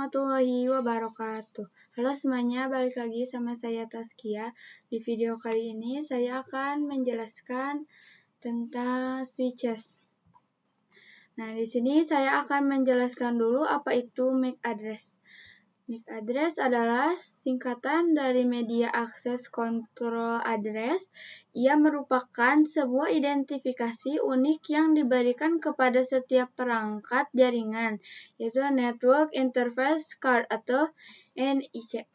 warahmatullahi wabarakatuh. Halo semuanya, balik lagi sama saya Taskia. Di video kali ini saya akan menjelaskan tentang switches. Nah, di sini saya akan menjelaskan dulu apa itu MAC address. MAC address adalah singkatan dari Media Access Control Address. Ia merupakan sebuah identifikasi unik yang diberikan kepada setiap perangkat jaringan, yaitu Network Interface Card atau NIC.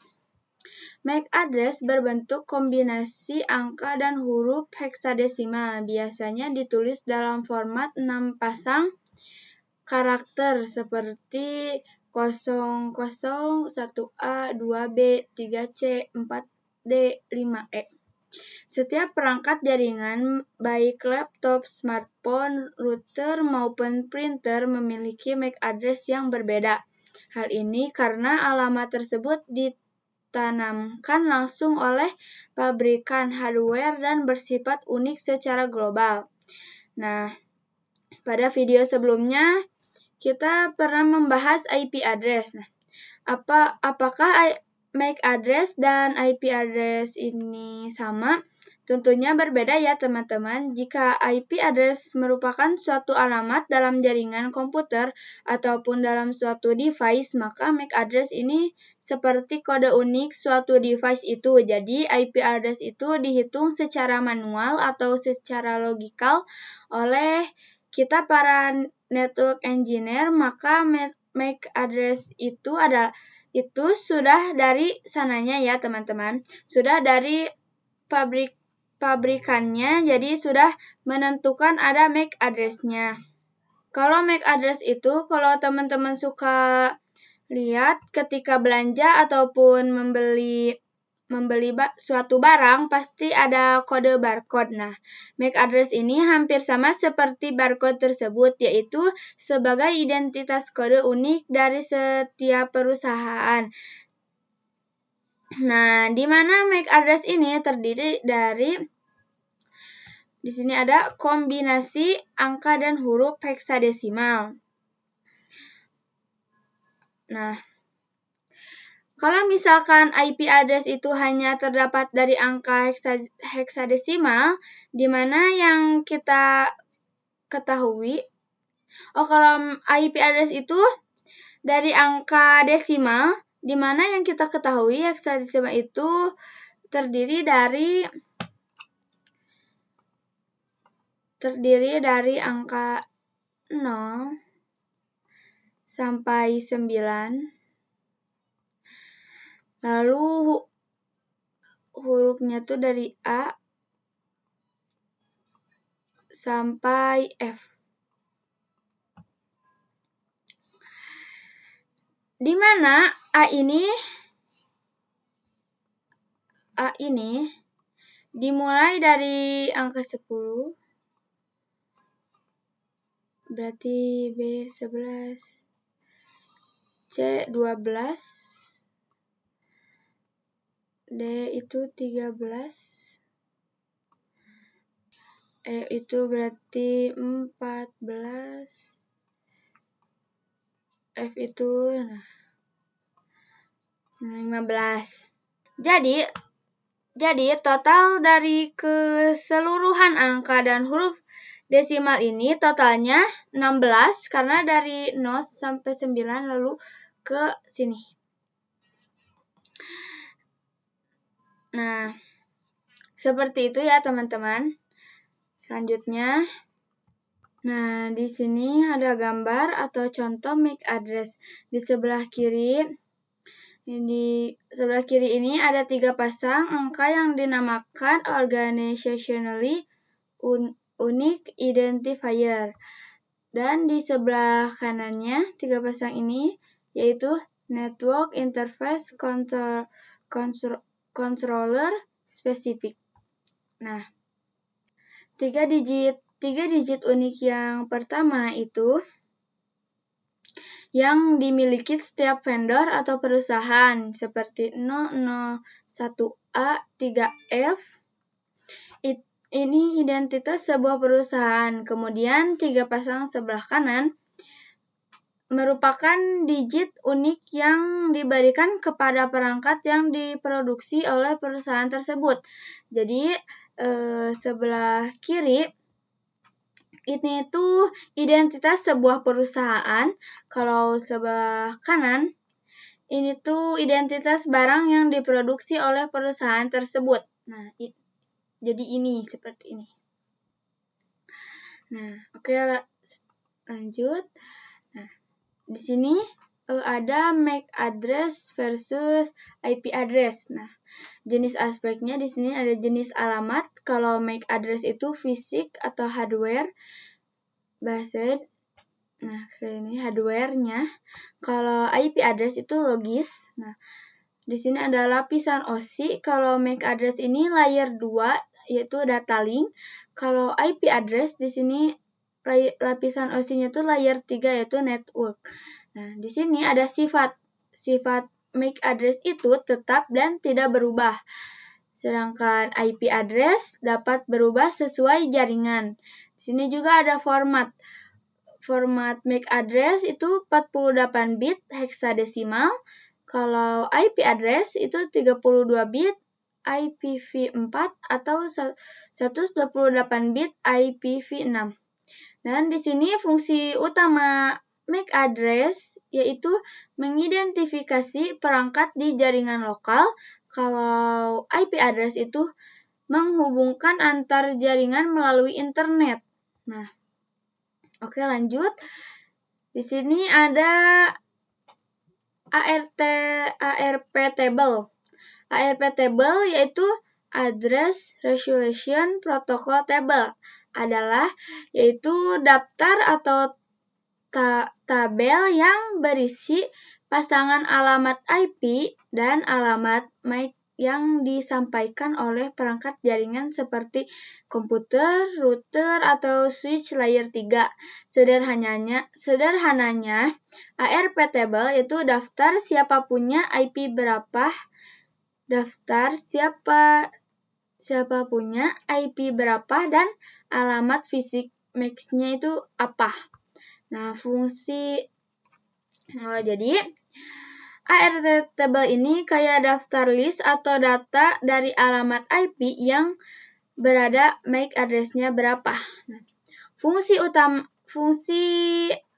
MAC address berbentuk kombinasi angka dan huruf heksadesimal, biasanya ditulis dalam format 6 pasang karakter seperti 00, 1A, 2B, 3C, 4D, 5E. Setiap perangkat jaringan, baik laptop, smartphone, router, maupun printer memiliki MAC address yang berbeda. Hal ini karena alamat tersebut ditanamkan langsung oleh pabrikan hardware dan bersifat unik secara global. Nah, pada video sebelumnya, kita pernah membahas IP address. Nah, apakah MAC address dan IP address ini sama? Tentunya berbeda ya teman-teman. Jika IP address merupakan suatu alamat dalam jaringan komputer ataupun dalam suatu device, maka MAC address ini seperti kode unik suatu device itu. Jadi IP address itu dihitung secara manual atau secara logikal oleh kita para network engineer, maka MAC address itu sudah dari sananya ya teman-teman, sudah dari pabrikannya, jadi sudah menentukan ada MAC address-nya. Kalau MAC address itu, kalau teman-teman suka lihat ketika belanja ataupun membeli suatu barang, pasti ada kode barcode. Nah, MAC address ini hampir sama seperti barcode tersebut, yaitu sebagai identitas kode unik dari setiap perusahaan. Nah, di mana MAC address ini terdiri dari, di sini ada kombinasi angka dan huruf heksadesimal. Nah, kalau misalkan IP address itu hanya terdapat dari angka heksadesimal, di mana yang kita ketahui, kalau IP address itu dari angka desimal, di mana yang kita ketahui heksadesimal itu terdiri dari angka 0 sampai 9. Lalu hurufnya tuh dari A sampai F. Di mana A ini dimulai dari angka 10, berarti B 11, C 12, D itu 13, E itu berarti 14, F itu 15. Jadi total dari keseluruhan angka dan huruf desimal ini totalnya 16 karena dari 0 sampai 9 lalu ke sini. Nah, seperti itu ya teman-teman. Selanjutnya, nah di sini ada gambar atau contoh MAC address. Di sebelah kiri ini ada 3 pasang angka yang dinamakan organizationally unique identifier. Dan di sebelah kanannya 3 pasang ini yaitu Network Interface Controller Specific. Nah, 3 digit unik yang pertama itu yang dimiliki setiap vendor atau perusahaan seperti 001A 3F. Ini identitas sebuah perusahaan. Kemudian 3 pasang sebelah kanan merupakan digit unik yang diberikan kepada perangkat yang diproduksi oleh perusahaan tersebut. Jadi sebelah kiri ini tuh identitas sebuah perusahaan, kalau sebelah kanan ini tuh identitas barang yang diproduksi oleh perusahaan tersebut. Nah, jadi ini seperti ini. Nah, oke, lanjut. Nah, di sini ada MAC address versus IP address. Nah, jenis aspeknya di sini ada jenis alamat. Kalau MAC address itu fisik atau hardware. Bahasa. Nah, ini hardware-nya. Kalau IP address itu logis. Nah, di sini ada lapisan OSI. Kalau MAC address ini layer 2 yaitu data link. Kalau IP address di sini lapisan OSI-nya itu layer 3 yaitu network. Nah, di sini ada sifat MAC address itu tetap dan tidak berubah. Sedangkan IP address dapat berubah sesuai jaringan. Di sini juga ada format. Format MAC address itu 48 bit heksadesimal. Kalau IP address itu 32 bit IPv4 atau 128 bit IPv6. Dan di sini fungsi utama MAC address yaitu mengidentifikasi perangkat di jaringan lokal. Kalau IP address itu menghubungkan antar jaringan melalui internet. Nah, oke, lanjut. Di sini ada ARP table. ARP table yaitu Address Resolution Protocol Table yaitu daftar atau tabel yang berisi pasangan alamat IP dan alamat MAC yang disampaikan oleh perangkat jaringan seperti komputer, router, atau switch layer 3. Sederhananya, ARP table itu daftar siapa punya IP berapa, daftar siapa punya IP berapa, dan alamat fisik MAC-nya itu apa. Nah, jadi ARP table ini kayak daftar list atau data dari alamat IP yang berada MAC address-nya berapa. Nah, fungsi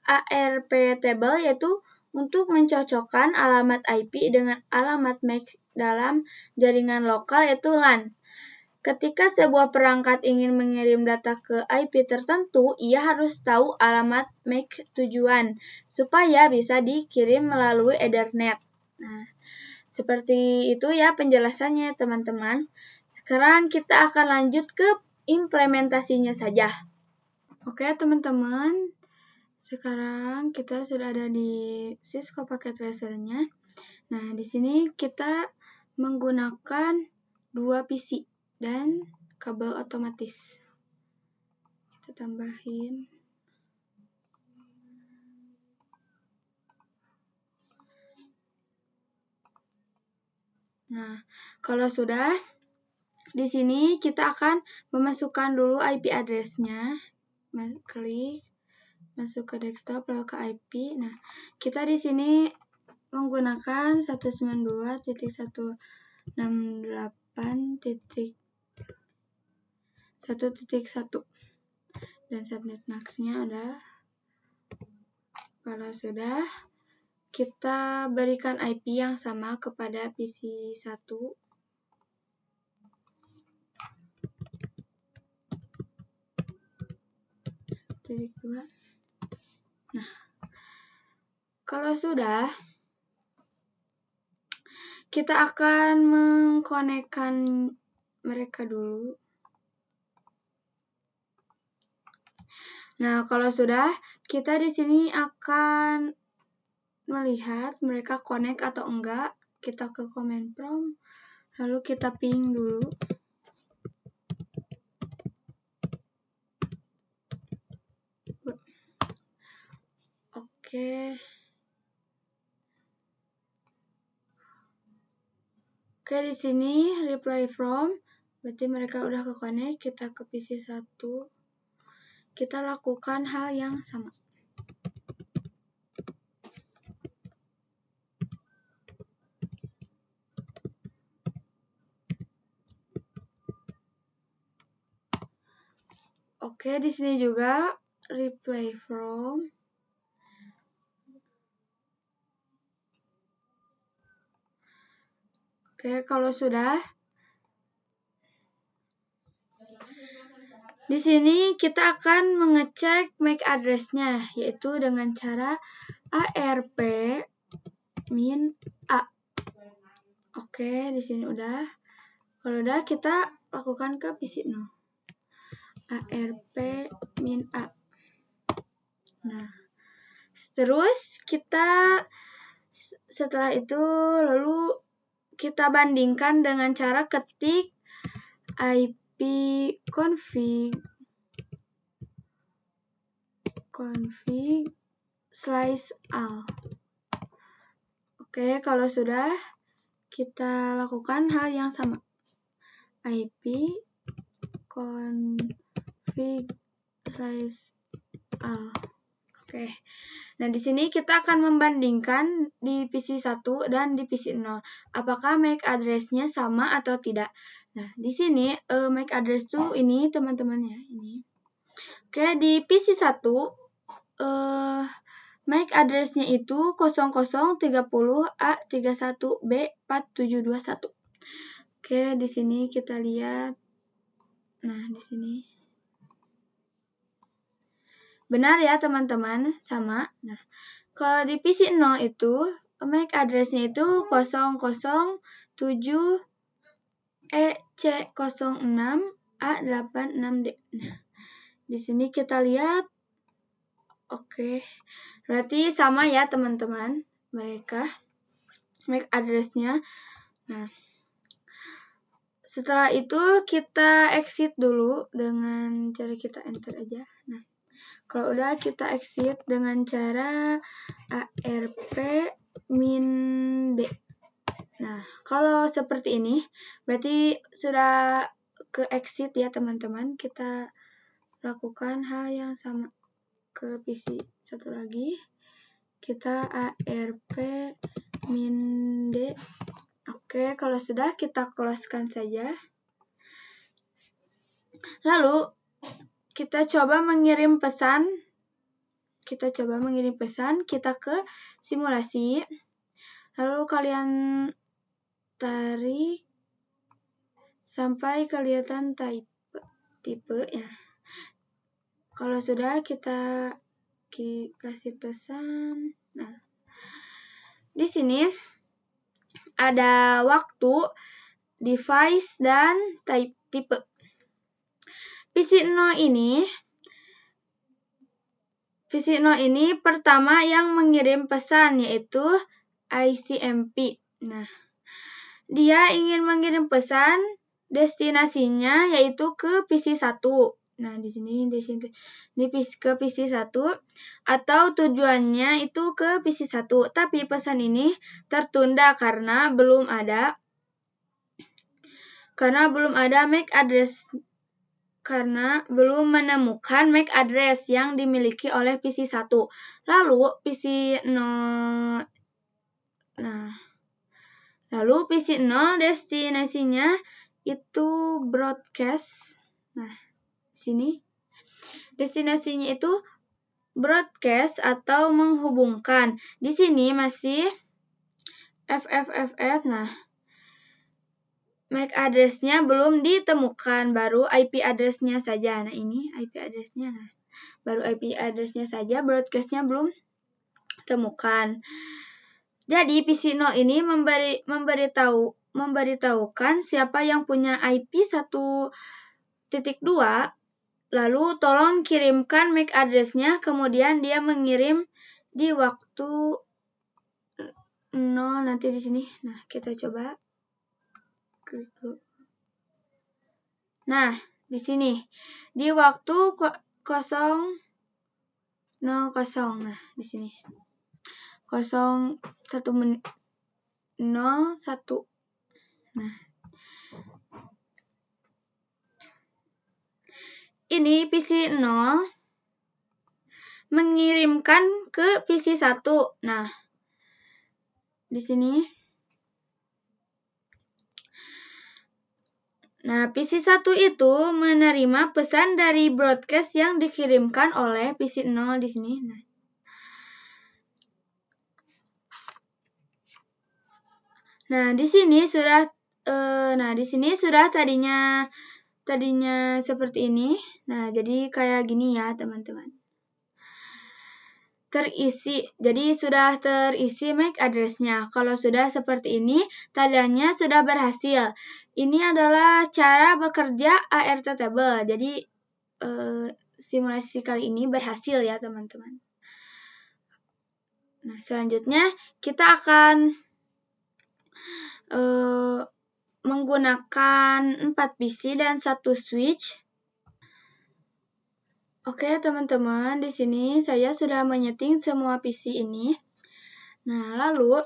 ARP table yaitu untuk mencocokkan alamat IP dengan alamat MAC dalam jaringan lokal yaitu LAN. Ketika sebuah perangkat ingin mengirim data ke IP tertentu, ia harus tahu alamat MAC tujuan supaya bisa dikirim melalui Ethernet. Nah, seperti itu ya penjelasannya, teman-teman. Sekarang kita akan lanjut ke implementasinya saja. Oke, teman-teman. Sekarang kita sudah ada di Cisco Packet Tracer-nya. Nah, di sini kita menggunakan 2 PC dan kabel otomatis. Kita tambahin. Nah, kalau sudah, di sini kita akan memasukkan dulu IP address-nya. Klik, masuk ke desktop, lalu ke IP. Nah, kita di sini menggunakan 192.168.1.1 dan subnet max-nya ada. Kalau sudah, kita berikan IP yang sama kepada PC 1. Nah, kalau sudah, kita akan mengkonekkan mereka dulu. Nah, kalau sudah, kita di sini akan melihat mereka connect atau enggak. Kita ke command prompt, lalu kita ping dulu. Oke, di sini reply from, berarti mereka udah ke connect. Kita ke PC 1. Kita lakukan hal yang sama. Oke, di sini juga replay from. Oke, kalau sudah, di sini kita akan mengecek MAC address-nya, yaitu dengan cara ARP min A. Oke, di sini udah. Kalau udah, kita lakukan ke PC 0. ARP min A. Nah, terus kita setelah itu lalu kita bandingkan dengan cara ketik ipconfig /all. Oke, kalau sudah, kita lakukan hal yang sama. ipconfig /all. Oke. Nah, di sini kita akan membandingkan di PC 1 dan di PC 0. Apakah MAC address-nya sama atau tidak. Nah, di sini MAC address tuh ini teman-teman ya, ini. Oke, di PC 1 MAC address-nya itu 0030A31B4721. Oke, di sini kita lihat. Nah, di sini. Benar ya, teman-teman, sama. Nah, kalau di PC 0 itu MAC address-nya itu 007EC06A86D. Nah, di sini kita lihat. Oke, berarti sama ya teman-teman, mereka MAC address-nya. Nah, setelah itu kita exit dulu dengan cara kita enter aja. Nah, kalau udah kita exit dengan cara ARP min D. Nah, kalau seperti ini berarti sudah ke exit ya teman-teman. Kita lakukan hal yang sama ke PC satu lagi. Kita ARP min D. Oke, kalau sudah kita close-kan saja. Lalu kita coba mengirim pesan. Kita ke simulasi. Lalu kalian tarik sampai kelihatan tipe ya. Kalau sudah kita kasih pesan. Nah, di sini ada waktu, device, dan tipe. PC 0 ini pertama yang mengirim pesan yaitu ICMP. Nah, dia ingin mengirim pesan destinasinya yaitu ke PC 1. Nah, di sini ke PC 1 atau tujuannya itu ke PC 1. Tapi pesan ini tertunda karena belum ada MAC address. Karena belum menemukan MAC address yang dimiliki oleh PC 1. Lalu PC 0 destinasinya itu broadcast. Nah, sini destinasinya itu broadcast atau menghubungkan. Di sini masih FFFF. Nah, MAC address-nya belum ditemukan, baru IP address-nya saja. Nah, ini IP address-nya. Nah, baru IP address-nya saja, broadcast-nya belum temukan. Jadi PC 0 ini memberitahukan siapa yang punya IP 1.2, lalu tolong kirimkan MAC address-nya, kemudian dia mengirim di waktu 0 nanti di sini. Nah, kita coba. Nah, di sini di waktu 0.00. Nah, di sini 01 menit 01. Nah, ini PC 0 mengirimkan ke PC 1. Nah, di sini. Nah, PC1 itu menerima pesan dari broadcast yang dikirimkan oleh PC0 di sini. Nah, di sini sudah tadinya seperti ini. Nah, jadi kayak gini ya, teman-teman. Jadi sudah terisi MAC address-nya. Kalau sudah seperti ini, tandanya sudah berhasil. Ini adalah cara bekerja ART table. Jadi simulasi kali ini berhasil ya, teman-teman. Nah, selanjutnya kita akan menggunakan 4 PC dan 1 switch. Oke, teman-teman, di sini saya sudah menyeting semua PC ini. Nah, lalu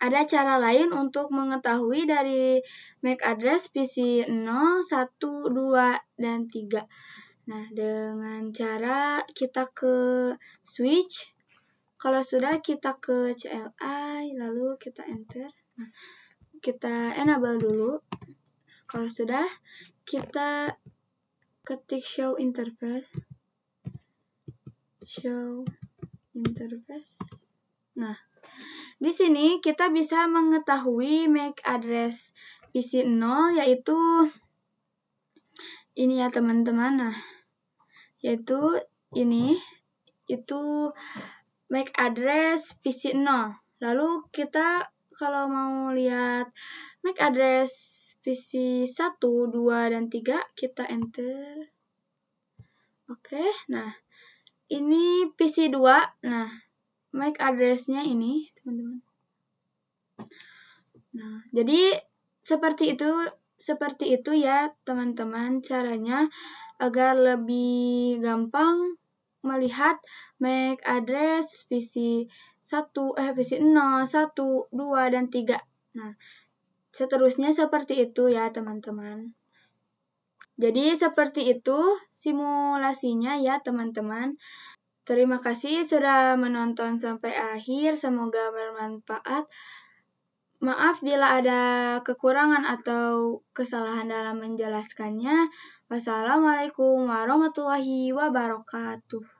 ada cara lain untuk mengetahui dari MAC address PC 0, 1, 2, dan 3. Nah, dengan cara kita ke switch. Kalau sudah, kita ke CLI, lalu kita enter. Nah, kita enable dulu. Kalau sudah, kita ketik show interface. Nah, di sini kita bisa mengetahui MAC address PC 0, yaitu ini ya, teman-teman. Nah, yaitu ini, itu MAC address PC 0. Lalu kita kalau mau lihat MAC address PC 1, 2, dan 3, kita enter. Oke, nah ini PC 2. Nah, MAC address-nya ini, teman-teman. Nah, jadi seperti itu ya, teman-teman, caranya agar lebih gampang melihat MAC address PC 0, 1, 2, dan 3. Nah, seterusnya seperti itu ya, teman-teman. Jadi seperti itu simulasinya ya, teman-teman. Terima kasih sudah menonton sampai akhir, semoga bermanfaat. Maaf bila ada kekurangan atau kesalahan dalam menjelaskannya. Wassalamualaikum warahmatullahi wabarakatuh.